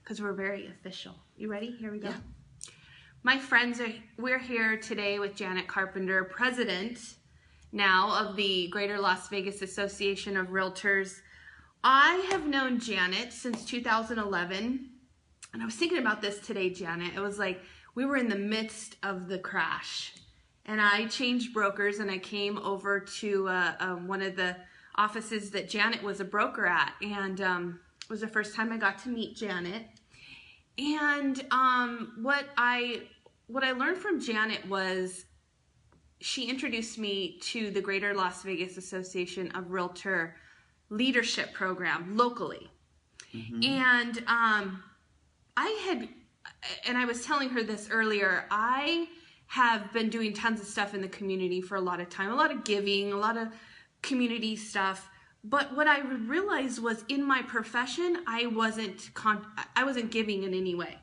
because we're very official. You ready? Here we go. Yeah. My friends, we're here today with Janet Carpenter, president now of the Greater Las Vegas Association of Realtors. I have known Janet since 2011, and I was thinking about this today, Janet. It was like we were in the midst of the crash, and I changed brokers, and I came over to one of the offices that Janet was a broker at, and it was the first time I got to meet Janet. And what I learned from Janet was she introduced me to the Greater Las Vegas Association of Realtor leadership program locally. And I was telling her this earlier, I have been doing tons of stuff in the community for a lot of time, a lot of giving, a lot of community stuff. But what I realized was in my profession, I wasn't giving in any way.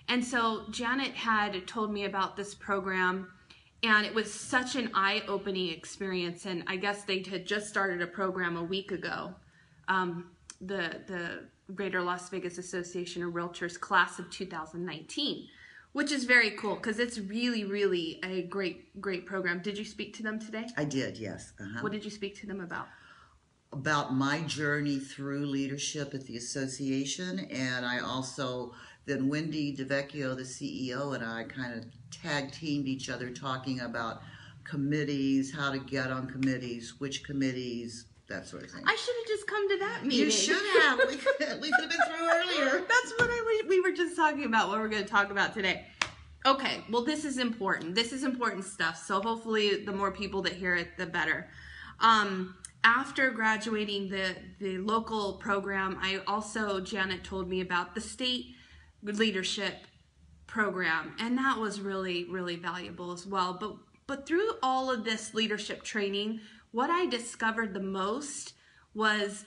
And so Janet had told me about this program, and it was such an eye-opening experience. And I guess they had just started a program a week ago, the Greater Las Vegas Association of Realtors class of 2019, which is very cool because it's really, really a great program. Did you speak to them today? I did, yes. What did you speak to them about? About my journey through leadership at the association, and I also, then Wendy DeVecchio, the CEO, and I kind of tag teamed each other talking about committees, how to get on committees, which committees, that sort of thing. I should have just come to that meeting. You should have. We could have been through earlier. That's what we were just talking about, what we're going to talk about today. Okay, well, this is important. This is important stuff, so hopefully the more people that hear it, the better. After graduating the local program, Janet told me about the state leadership program, and that was really, really valuable as well. But through all of this leadership training, what I discovered the most was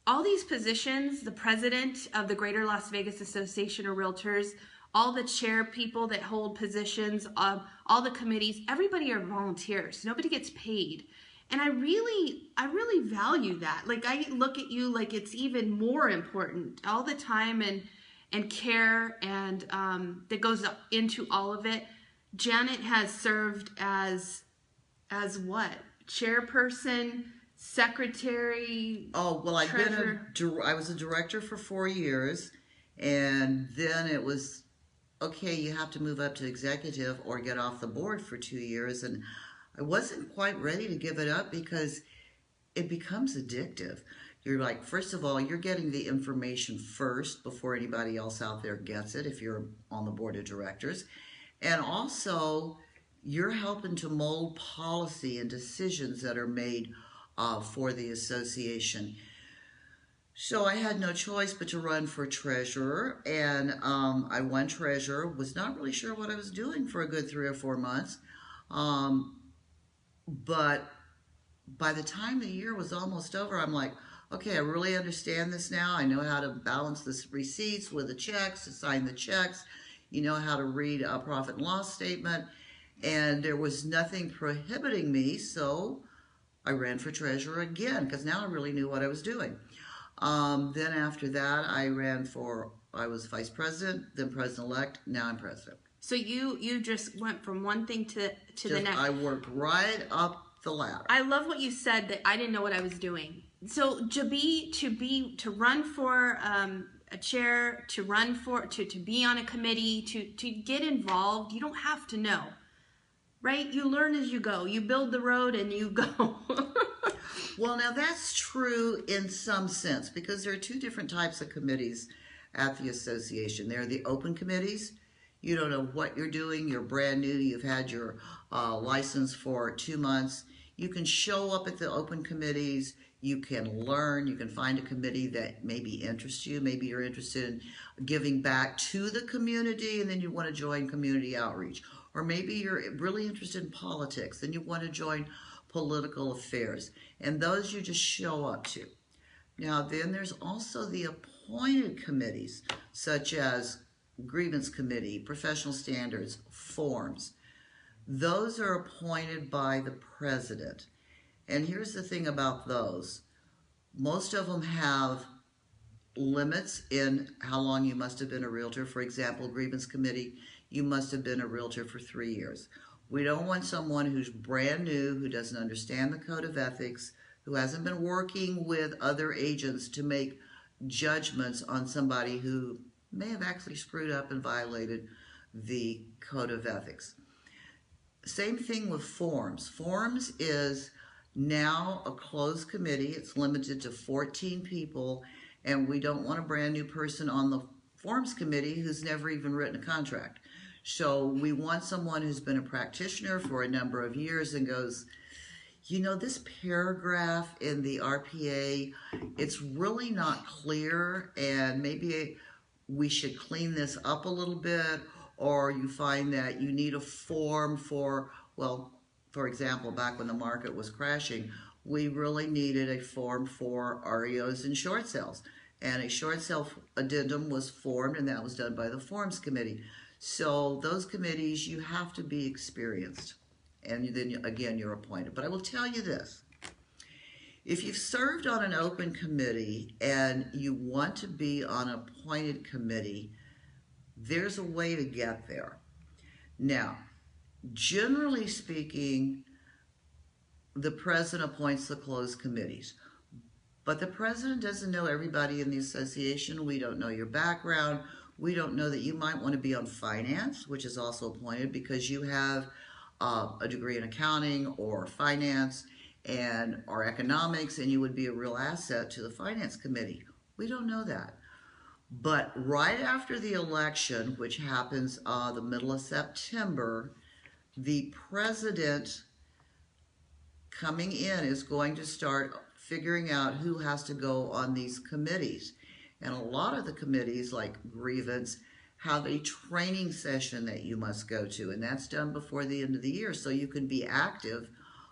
all these positions, the president of the Greater Las Vegas Association of Realtors, all the chair people that hold positions, all the committees, everybody are volunteers. Nobody gets paid. And I really value that. Like, I look at you like it's even more important. All the time and care and that goes into all of it. Janet has served as what? Chairperson, secretary, Oh, well, treasurer. I was a director for 4 years, and then it was, okay, you have to move up to executive or get off the board for 2 years, and I wasn't quite ready to give it up because it becomes addictive. You're like, first of all, you're getting the information first before anybody else out there gets it if you're on the board of directors. And also, you're helping to mold policy and decisions that are made for the association. So I had no choice but to run for treasurer, and I won treasurer, was not really sure what I was doing for a good 3 or 4 months. But by the time the year was almost over, I'm like, okay, I really understand this now. I know how to balance the receipts with the checks, to sign the checks. You know how to read a profit and loss statement. And there was nothing prohibiting me, so I ran for treasurer again because now I really knew what I was doing. Then after that, I was vice president, then president-elect, now I'm president. So you just went from one thing to the next. I worked right up the ladder. I love what you said, that I didn't know what I was doing. So to run for a chair, to be on a committee, to get involved, you don't have to know, right? You learn as you go. You build the road and you go. Well, now that's true in some sense because there are 2 different types of committees at the association. There are the open committees. You don't know what you're doing. You're brand new. You've had your license for 2 months. You can show up at the open committees. You can learn. You can find a committee that maybe interests you. Maybe you're interested in giving back to the community and then you want to join community outreach. Or maybe you're really interested in politics and you want to join political affairs. And those you just show up to. Now, then there's also the appointed committees, such as grievance committee, professional standards, forms. Those are appointed by the president. And here's the thing about those. Most of them have limits in how long you must have been a realtor. For example, grievance committee, you must have been a realtor for 3 years. We don't want someone who's brand new, who doesn't understand the code of ethics, who hasn't been working with other agents to make judgments on somebody who may have actually screwed up and violated the code of ethics. Same thing with forms. Forms is now a closed committee. It's limited to 14 people, and we don't want a brand new person on the forms committee who's never even written a contract. So we want someone who's been a practitioner for a number of years and goes, you know, this paragraph in the RPA, it's really not clear, and maybe we should clean this up a little bit. Or you find that you need a form for, well, for example, back when the market was crashing, we really needed a form for REOs and short sales. And a short sale addendum was formed, and that was done by the forms committee. So those committees, you have to be experienced. And then, again, you're appointed. But I will tell you this. If you've served on an open committee and you want to be on an appointed committee, there's a way to get there. Now, generally speaking, the president appoints the closed committees. But the president doesn't know everybody in the association. We don't know your background. We don't know that you might want to be on finance, which is also appointed because you have a degree in accounting or finance or economics, and you would be a real asset to the finance committee. We don't know that. But right after the election, which happens the middle of September, the president coming in is going to start figuring out who has to go on these committees. And a lot of the committees, like grievance, have a training session that you must go to, and that's done before the end of the year so you can be active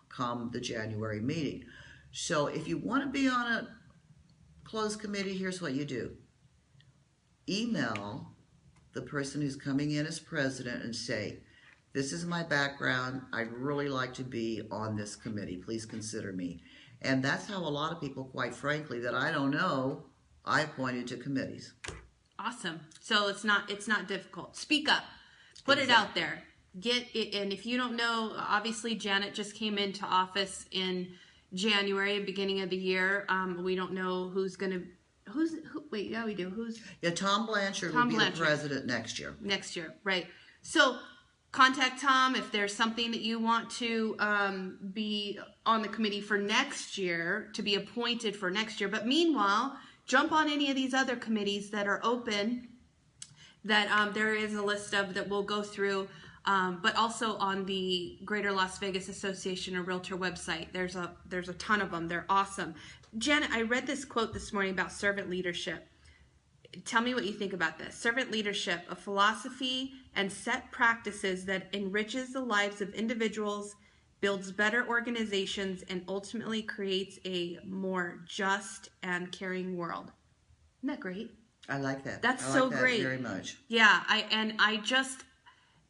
come the January meeting. So if you want to be on a closed committee, here's what you do. Email the person who's coming in as president and say, this is my background. I'd really like to be on this committee. Please consider me. And that's how a lot of people, quite frankly, that I don't know, I appointed to committees. Awesome. So it's not difficult. Speak up. Put it out there. Get it. And if you don't know, obviously Janet just came into office in January, beginning of the year. We don't know who's going to. Wait, yeah, we do. Tom Blanchard will be the president next year. Next year, right. So contact Tom if there's something that you want to be on the committee for next year, to be appointed for next year. But meanwhile, jump on any of these other committees that are open that there is a list of that we'll go through, but also on the Greater Las Vegas Association of Realtor website. There's a ton of them. They're awesome. Janet, I read this quote this morning about servant leadership. Tell me what you think about this. Servant leadership, a philosophy and set practices that enriches the lives of individuals, builds better organizations, and ultimately creates a more just and caring world. Isn't that great? I like that. That's I so like that great. Very much. Yeah,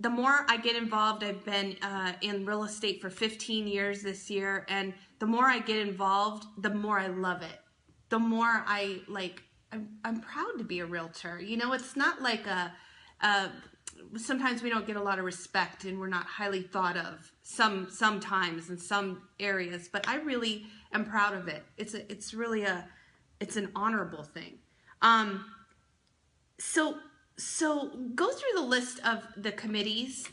the more I get involved, I've been in real estate for 15 years this year, and the more I get involved, the more I love it. The more I'm proud to be a realtor. You know, it's not like sometimes we don't get a lot of respect and we're not highly thought of sometimes in some areas, but I really am proud of it. It's really an honorable thing. So go through the list of the committees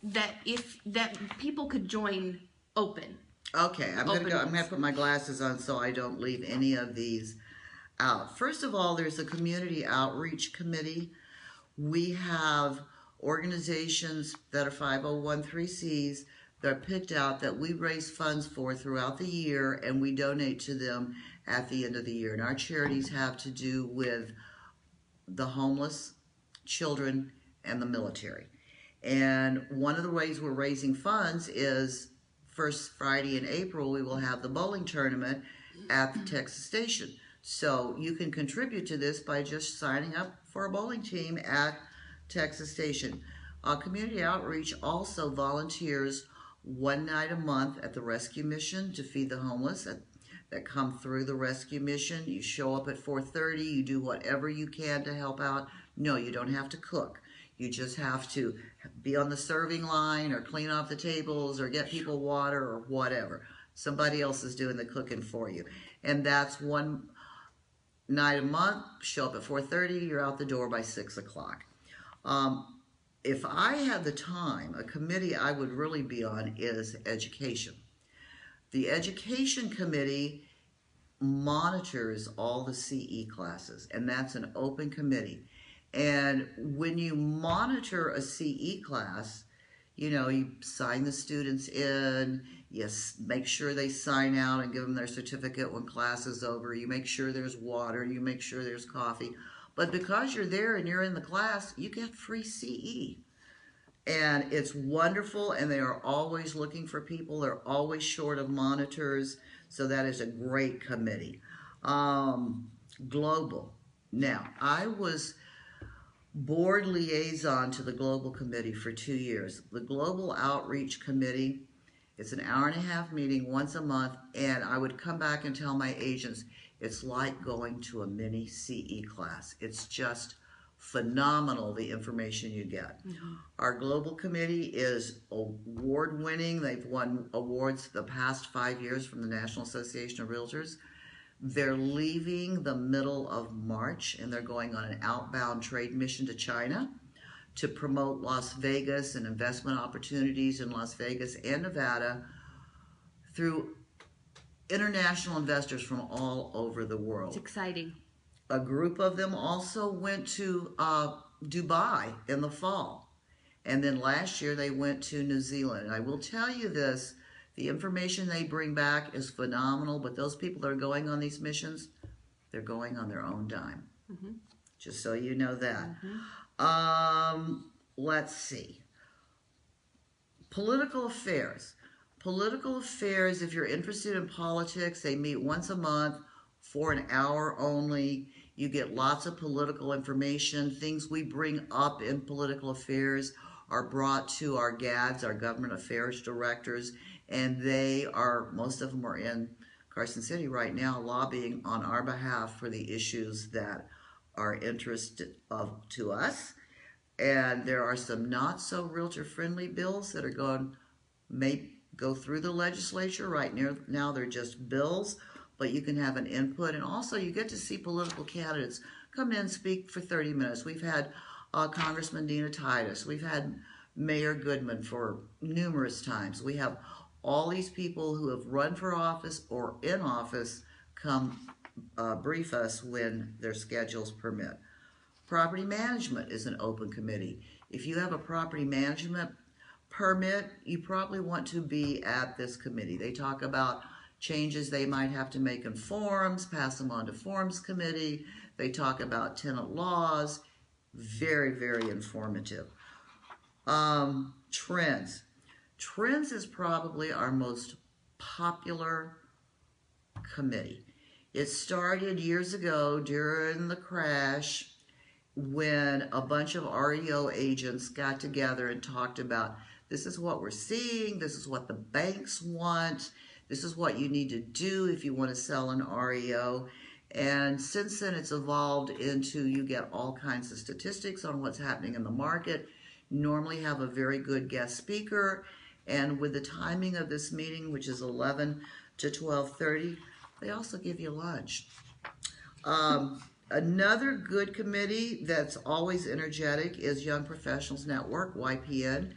that people could join open. Okay, I'm gonna put my glasses on so I don't leave any of these out. First of all, there's a community outreach committee. We have organizations that are 501(c)(3)s that are picked out that we raise funds for throughout the year, and we donate to them at the end of the year. And our charities have to do with the homeless, children, and the military. And one of the ways we're raising funds is first Friday in April, we will have the bowling tournament at the Texas Station. So you can contribute to this by just signing up for a bowling team at Texas Station. Community outreach also volunteers one night a month at the rescue mission to feed the homeless. that come through the rescue mission. You show up at 4:30, you do whatever you can to help out. No, you don't have to cook. You just have to be on the serving line or clean off the tables or get people water or whatever. Somebody else is doing the cooking for you. And that's one night a month. Show up at 4:30, you're out the door by 6 o'clock. If I had the time, a committee I would really be on is education. The education committee monitors all the CE classes, and that's an open committee. And when you monitor a CE class, you sign the students in, you make sure they sign out and give them their certificate when class is over. You make sure there's water, you make sure there's coffee. But because you're there and you're in the class, you get free CE. And it's wonderful, and they are always looking for people. They're always short of monitors, so that is a great committee. Global. Now, I was board liaison to the Global Committee for 2 years. The Global Outreach Committee, it's an hour-and-a-half meeting once a month, and I would come back and tell my agents, it's like going to a mini CE class. It's just phenomenal, the information you get. Mm-hmm. Our Global Committee is award-winning. They've won awards the past 5 years from the National Association of Realtors. They're leaving the middle of March, and they're going on an outbound trade mission to China to promote Las Vegas and investment opportunities in Las Vegas and Nevada through international investors from all over the world. It's exciting. A group of them also went to Dubai in the fall. And then last year they went to New Zealand. And I will tell you this, the information they bring back is phenomenal, but those people that are going on these missions, they're going on their own dime. Mm-hmm. Just so you know that. Mm-hmm. Let's see. Political affairs. Political affairs, if you're interested in politics, they meet once a month for an hour only. You get lots of political information. Things we bring up in political affairs are brought to our GADs, our government affairs directors, and most of them are in Carson City right now lobbying on our behalf for the issues that are interest to us. And there are some not so realtor-friendly bills that may go through the legislature. Right now they're just bills, but you can have an input, and also you get to see political candidates come in and speak for 30 minutes. We've had Congressman Dina Titus. We've had Mayor Goodman for numerous times. We have all these people who have run for office or in office come brief us when their schedules permit. Property management is an open committee. If you have a property management permit, you probably want to be at this committee. They talk about changes they might have to make in forms, pass them on to forms committee. They talk about tenant laws. Very, very informative. Trends. Trends is probably our most popular committee. It started years ago during the crash when a bunch of REO agents got together and talked about, this is what we're seeing, this is what the banks want, this is what you need to do if you want to sell an REO. And since then it's evolved into, you get all kinds of statistics on what's happening in the market. Normally have a very good guest speaker, and with the timing of this meeting, which is 11 to 12:30, they also give you lunch. Another good committee that's always energetic is Young Professionals Network, YPN.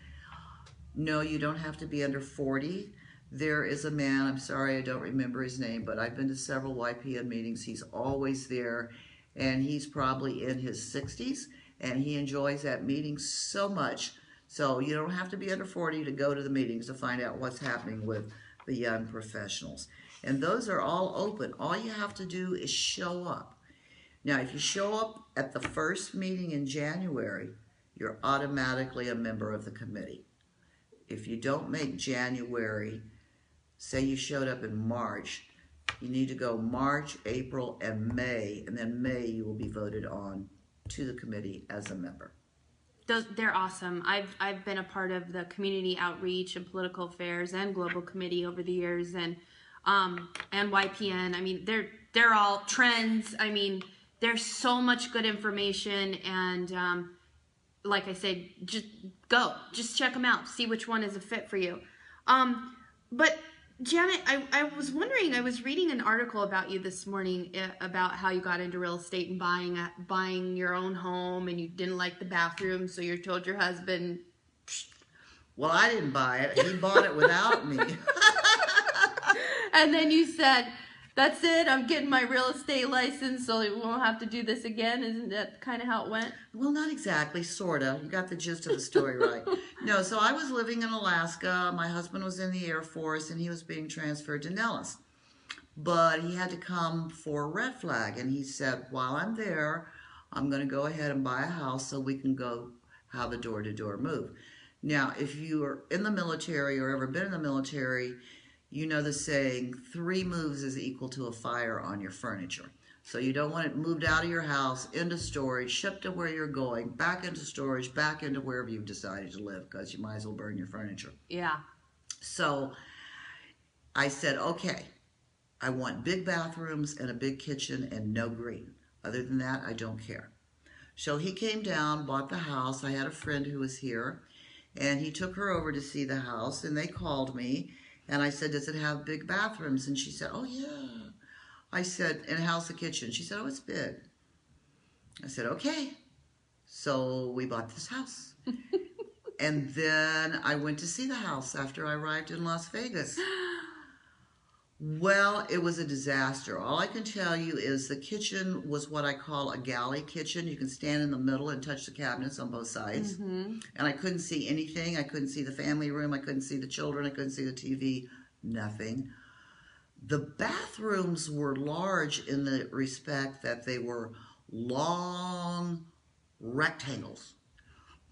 No, you don't have to be under 40. There is a man, I'm sorry I don't remember his name, but I've been to several YPN meetings. He's always there, and he's probably in his 60s, and he enjoys that meeting so much. So you don't have to be under 40 to go to the meetings to find out what's happening with the young professionals. And those are all open. All you have to do is show up. Now, if you show up at the first meeting in January, you're automatically a member of the committee. If you don't make January, say you showed up in March, you need to go March, April, and May, and then May you will be voted on to the committee as a member. They're awesome. I've been a part of the community outreach and political affairs and global committee over the years, and and YPN. I mean, they're all trends. I mean, there's so much good information, and like I said, just check them out, see which one is a fit for you. But Janet, I was wondering, I was reading an article about you this morning about how you got into real estate and buying your own home, and you didn't like the bathroom, so you told your husband. Well, I didn't buy it. He bought it without me. And then you said, that's it, I'm getting my real estate license, so we won't have to do this again. Isn't that kind of how it went? Well, not exactly, sort of. You got the gist of the story right. No, so I was living in Alaska. My husband was in the Air Force, and he was being transferred to Nellis. But he had to come for a red flag, and he said, while I'm there, I'm going to go ahead and buy a house so we can go have a door-to-door move. Now, if you are in the military or ever been in the military, you know the saying, 3 moves is equal to a fire on your furniture. So you don't want it moved out of your house, into storage, shipped to where you're going, back into storage, back into wherever you've decided to live, because you might as well burn your furniture. Yeah. So I said, okay, I want big bathrooms and a big kitchen and no green. Other than that, I don't care. So he came down, bought the house. I had a friend who was here, and he took her over to see the house, and they called me. And I said, does it have big bathrooms? And she said, oh, yeah. I said, and how's the kitchen? She said, oh, it's big. I said, okay. So we bought this house. And then I went to see the house after I arrived in Las Vegas. Well, it was a disaster. All I can tell you is the kitchen was what I call a galley kitchen. You can stand in the middle and touch the cabinets on both sides. Mm-hmm. And I couldn't see anything. I couldn't see the family room. I couldn't see the children. I couldn't see the TV. Nothing. The bathrooms were large in the respect that they were long rectangles.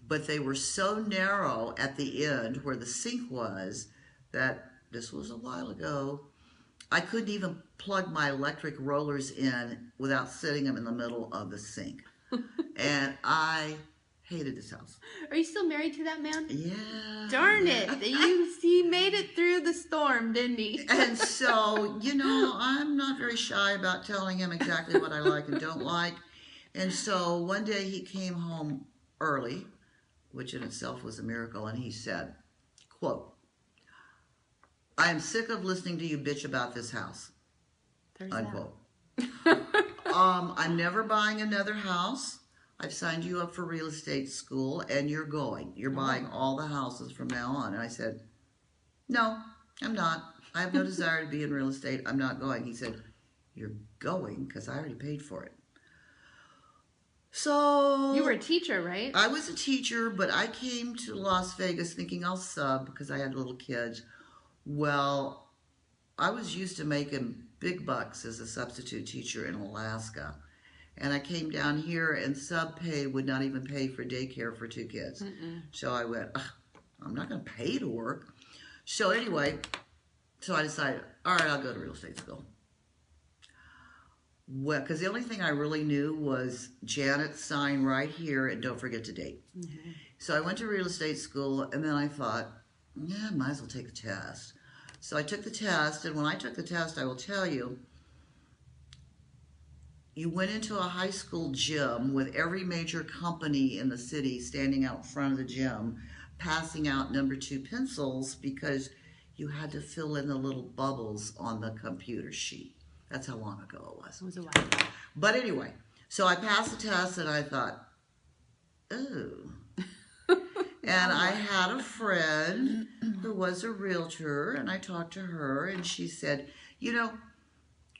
But they were so narrow at the end where the sink was that this was a while ago. I couldn't even plug my electric rollers in without sitting them in the middle of the sink. And I hated this house. Are you still married to that man? Yeah. Darn it. He made it through the storm, didn't he? And so, you know, I'm not very shy about telling him exactly what I like and don't like. And so one day he came home early, which in itself was a miracle, and he said, quote, I am sick of listening to you bitch about this house. There's unquote. I'm never buying another house. I've signed you up for real estate school, and you're going. You're buying all the houses from now on. And I said, no, I'm not. I have no desire to be in real estate. I'm not going. He said, you're going because I already paid for it. So You were a teacher, right? I was a teacher, but I came to Las Vegas thinking I'll sub because I had little kids. Well, I was used to making big bucks as a substitute teacher in Alaska. And I came down here and sub pay would not even pay for daycare for 2 kids. So I went, I'm not going to pay to work. So anyway, so I decided, all right, I'll go to real estate school. Well, because the only thing I really knew was Janet, sign right here and don't forget to date. So I went to real estate school, and then I thought, yeah, might as well take the test. So I took the test, and when I took the test, I will tell you, you went into a high school gym with every major company in the city standing out front of the gym, passing out number 2 pencils because you had to fill in the little bubbles on the computer sheet. That's how long ago it was. It was a while ago. But anyway, so I passed the test, and I thought, oh. And I had a friend who was a realtor, and I talked to her, and she said, you know,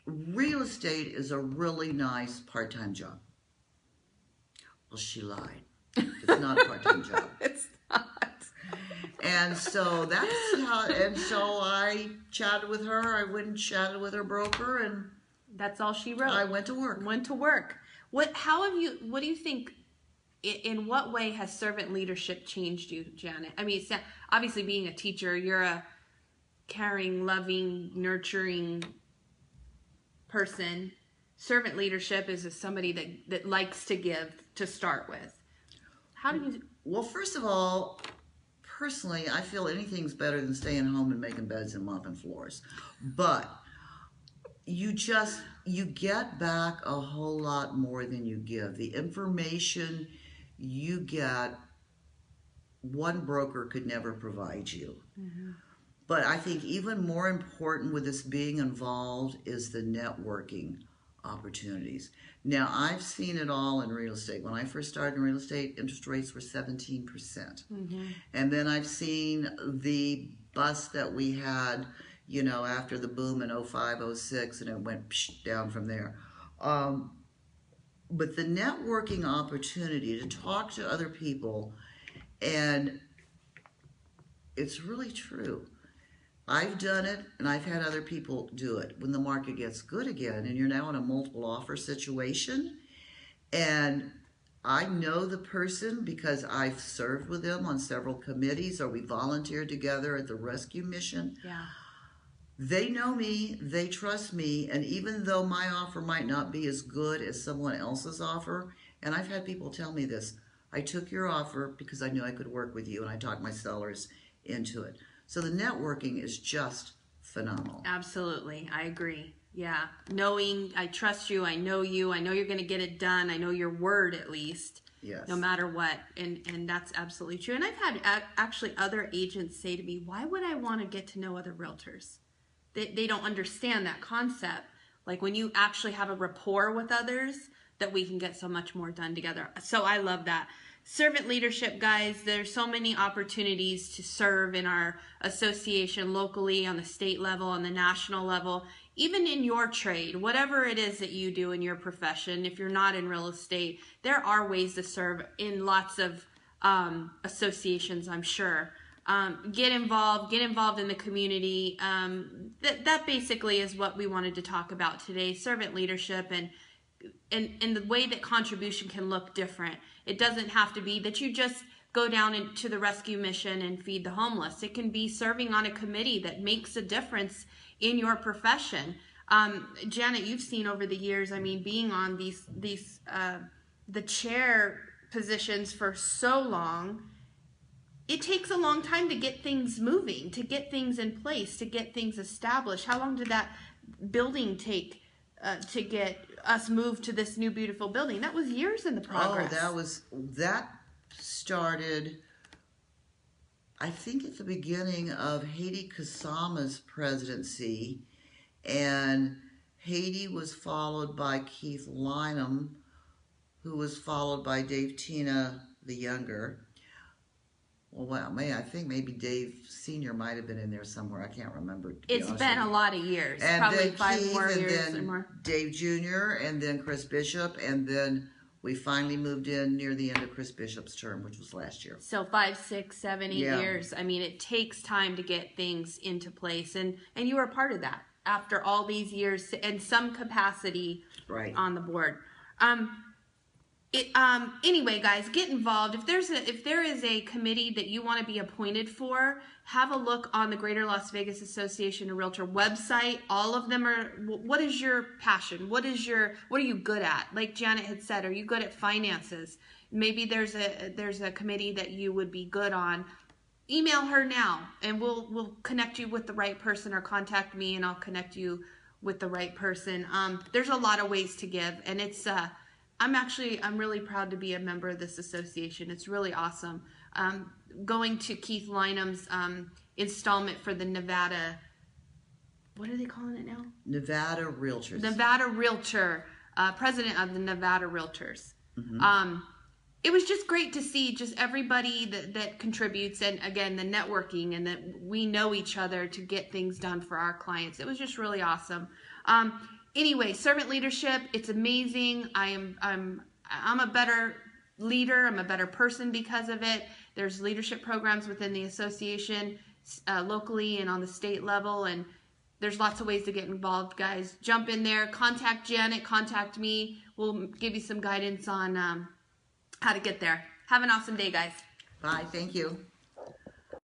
real estate is a really nice part-time job. Well, she lied. It's not a part-time job. It's not. And so that's how, and so I chatted with her. I went and chatted with her broker, and That's all she wrote. I went to work. Went to work. What do you think, in what way has servant leadership changed you, Janet? I mean, it's not, obviously being a teacher, you're a caring, loving, nurturing person. Servant leadership is somebody that likes to give to start with. How do you... Well, first of all, personally, I feel anything's better than staying home and making beds and mopping floors. But you get back a whole lot more than you give. The information you get, one broker could never provide you. Mm-hmm. But I think even more important with this being involved is the networking opportunities. Now, I've seen it all in real estate. When I first started in real estate, interest rates were 17%. Mm-hmm. And then I've seen the bust that we had, you know, after the boom in 05, 06, and it went down from there. But the networking opportunity to talk to other people, and it's really true. I've done it, and I've had other people do it. When the market gets good again, and you're now in a multiple offer situation, and I know the person because I've served with them on several committees, or we volunteered together at the rescue mission. Yeah. They know me, they trust me, and even though my offer might not be as good as someone else's offer, and I've had people tell me this, I took your offer because I knew I could work with you, and I talked my sellers into it. So the networking is just phenomenal. Absolutely. I agree. Yeah. Knowing I trust you, I know you're going to get it done. I know your word at least. Yes. No matter what. And that's absolutely true. And I've had actually other agents say to me, why would I want to get to know other realtors? They don't understand that concept. Like when you actually have a rapport with others, that we can get so much more done together. So I love that. Servant leadership, guys, there's so many opportunities to serve in our association locally, on the state level, on the national level, even in your trade, whatever it is that you do in your profession. If you're not in real estate, there are ways to serve in lots of associations, I'm sure. Get involved in the community. That basically is what we wanted to talk about today, servant leadership and the way that contribution can look different. It doesn't have to be that you just go down into the rescue mission and feed the homeless. It can be serving on a committee that makes a difference in your profession. Janet, you've seen over the years, I mean, being on the chair positions for so long, it takes a long time to get things moving, to get things in place, to get things established. How long did that building take to get us moved to this new beautiful building? That was years in the progress. Oh, that started, I think, at the beginning of Haiti Kasama's presidency, and Haiti was followed by Keith Lynham, who was followed by Dave Tina the Younger. Well, I think maybe Dave Sr. might have been in there somewhere. I can't remember. It's been a lot of years. And probably then 5 Keith, more and years then or more. Dave Jr., and then Chris Bishop, and then we finally moved in near the end of Chris Bishop's term, which was last year. So 5, 6, 7, 8 years. I mean, it takes time to get things into place, and you were a part of that after all these years in some capacity on the board. Anyway, guys, get involved. If there is a committee that you want to be appointed for, have a look on the Greater Las Vegas Association of Realtor website. All of them are. What is your passion? What are you good at? Like Janet had said, are you good at finances? Maybe there's a committee that you would be good on. Email her now, and we'll connect you with the right person, or contact me, and I'll connect you with the right person. There's a lot of ways to give, and it's. I'm really proud to be a member of this association. It's really awesome. Going to Keith Lynham's installment for the Nevada, what are they calling it now? Nevada Realtors. Nevada Realtor, president of the Nevada Realtors. Mm-hmm. It was just great to see just everybody that contributes, and again, the networking, and that we know each other to get things done for our clients. It was just really awesome. Anyway, servant leadership, it's amazing. I'm a better leader. I'm a better person because of it. There's leadership programs within the association, locally and on the state level, and there's lots of ways to get involved, guys. Jump in there, contact Janet, contact me. We'll give you some guidance on how to get there. Have an awesome day, guys. Bye. Thank you.